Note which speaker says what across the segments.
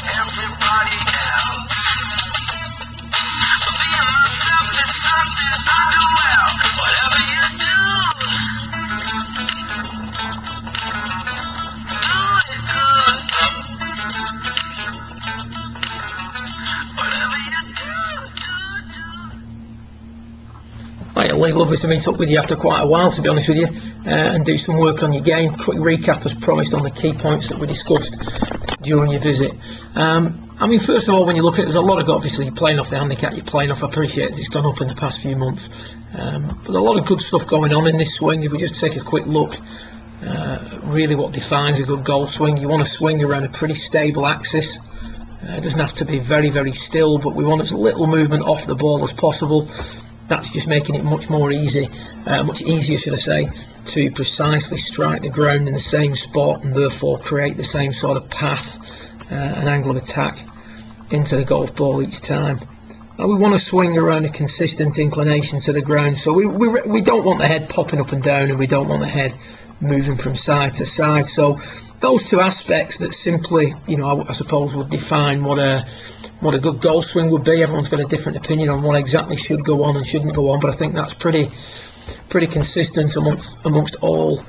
Speaker 1: everybody else. But being myself is something I do well. Whatever you do, do it good. Whatever you do.
Speaker 2: Right, Lee, lovely to meet up with you after quite a while, to be honest with you, and do some work on your game. Quick recap as promised on the key points that we discussed during your visit. I mean, first of all, when you look at it, there's a lot of, obviously, you're playing off the handicap, you're playing off, I appreciate it's gone up in the past few months, but a lot of good stuff going on in this swing. If we just take a quick look, really what defines a good golf swing, you want to swing around a pretty stable axis. It doesn't have to be very, very still, but we want as little movement off the ball as possible. That's just making it much easier, should I say, to precisely strike the ground in the same spot and therefore create the same sort of path and angle of attack into the golf ball each time. And we want to swing around a consistent inclination to the ground, so we don't want the head popping up and down, and we don't want the head moving from side to side. So those two aspects that simply, you know, I suppose would define what a good golf swing would be. Everyone's got a different opinion on what exactly should go on and shouldn't go on, but I think that's pretty consistent amongst all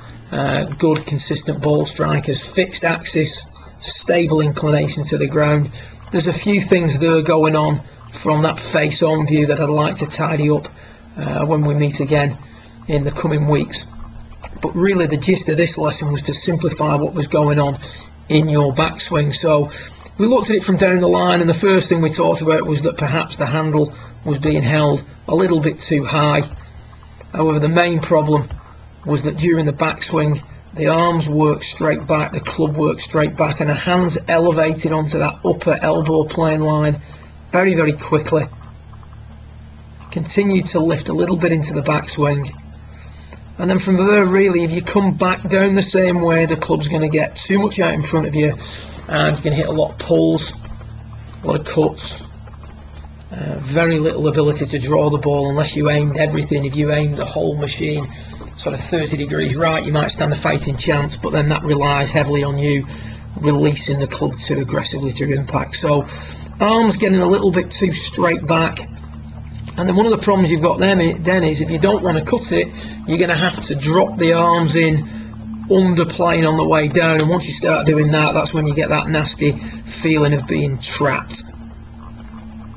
Speaker 2: good, consistent ball strikers. Fixed axis, stable inclination to the ground. There's a few things there going on from that face-on view that I'd like to tidy up when we meet again in the coming weeks. But really the gist of this lesson was to simplify what was going on in your backswing. So we looked at it from down the line, and the first thing we talked about was that perhaps the handle was being held a little bit too high. However, the main problem was that during the backswing, the arms worked straight back, the club worked straight back, and the hands elevated onto that upper elbow plane line very, very quickly. Continued to lift a little bit into the backswing. And then from there, really, if you come back down the same way, the club's going to get too much out in front of you, and you can hit a lot of pulls, a lot of cuts, very little ability to draw the ball unless you aimed everything. If you aimed the whole machine sort of 30 degrees right, you might stand a fighting chance, but then that relies heavily on you releasing the club too aggressively to impact. So arms getting a little bit too straight back. And then one of the problems you've got then is if you don't want to cut it, you're going to have to drop the arms in under plane on the way down, and once you start doing that, that's when you get that nasty feeling of being trapped.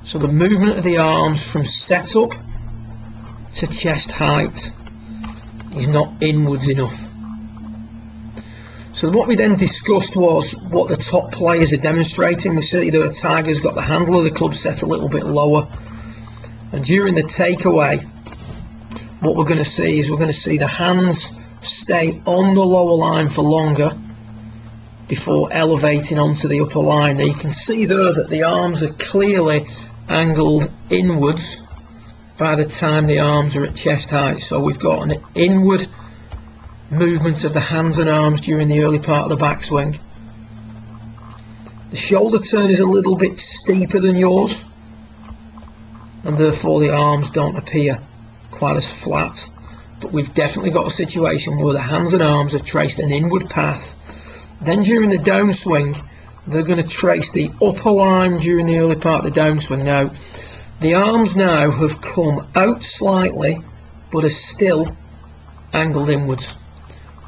Speaker 2: So the movement of the arms from setup to chest height is not inwards enough. So what we then discussed was what the top players are demonstrating. We see that Tiger's got the handle of the club set a little bit lower, and during the takeaway, what we're going to see is we're going to see the hands stay on the lower line for longer before elevating onto the upper line. Now you can see there that the arms are clearly angled inwards by the time the arms are at chest height. So we've got an inward movement of the hands and arms during the early part of the backswing. The shoulder turn is a little bit steeper than yours, and therefore the arms don't appear quite as flat. But we've definitely got a situation where the hands and arms have traced an inward path. Then during the downswing, they're going to trace the upper line during the early part of the downswing. Now, the arms now have come out slightly, but are still angled inwards.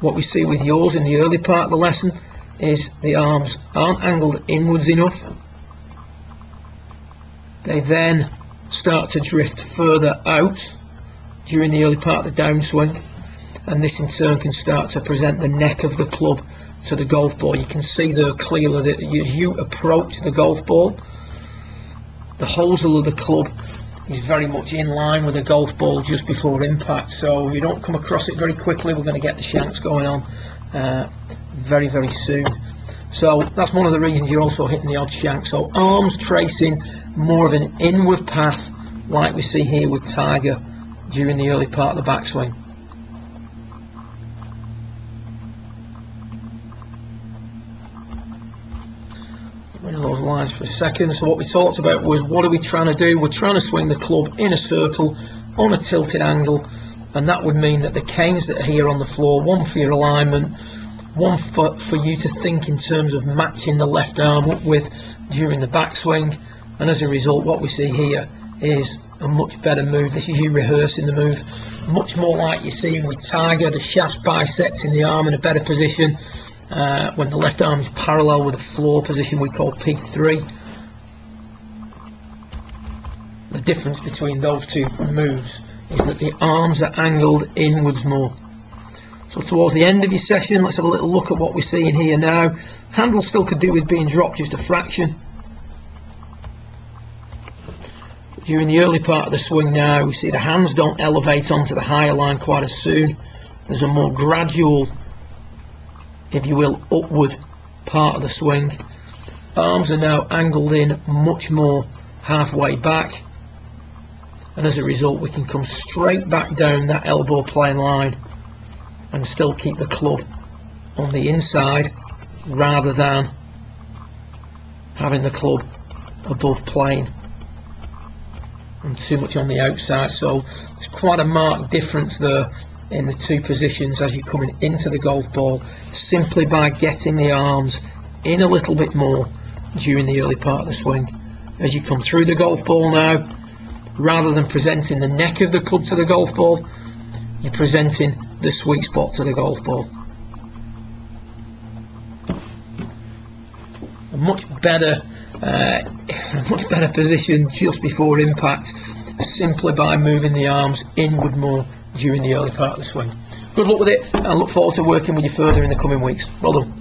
Speaker 2: What we see with yours in the early part of the lesson is the arms aren't angled inwards enough. They then start to drift further out during the early part of the downswing, and this in turn can start to present the neck of the club to the golf ball. You can see there clearly that as you approach the golf ball, the hosel of the club is very much in line with the golf ball just before impact. So if you don't come across it very quickly, we're going to get the shanks going on very, very soon. So that's one of the reasons you're also hitting the odd shank. So arms tracing more of an inward path, like we see here with Tiger during the early part of the backswing. Get rid of those lines for a second. So what we talked about was, what are we trying to do? We're trying to swing the club in a circle on a tilted angle, and that would mean that the canes that are here on the floor, one for your alignment, one for you to think in terms of matching the left arm up with during the backswing, and as a result what we see here is a much better move. This is you rehearsing the move, much more like you're seeing with Tiger. The shaft's bisecting the arm in a better position when the left arm is parallel with the floor position we call peak 3. The difference between those two moves is that the arms are angled inwards more. So towards the end of your session, let's have a little look at what we're seeing here now. Handle still could do with being dropped just a fraction. During the early part of the swing now, we see the hands don't elevate onto the higher line quite as soon. There's a more gradual, if you will, upward part of the swing. Arms are now angled in much more halfway back, and as a result we can come straight back down that elbow plane line and still keep the club on the inside rather than having the club above plane and too much on the outside. So it's quite a marked difference there in the two positions as you're coming into the golf ball, simply by getting the arms in a little bit more during the early part of the swing. As you come through the golf ball now, rather than presenting the neck of the club to the golf ball, you're presenting the sweet spot to the golf ball. A much better position just before impact, simply by moving the arms inward more during the early part of the swing. Good luck with it, and I look forward to working with you further in the coming weeks. Well done.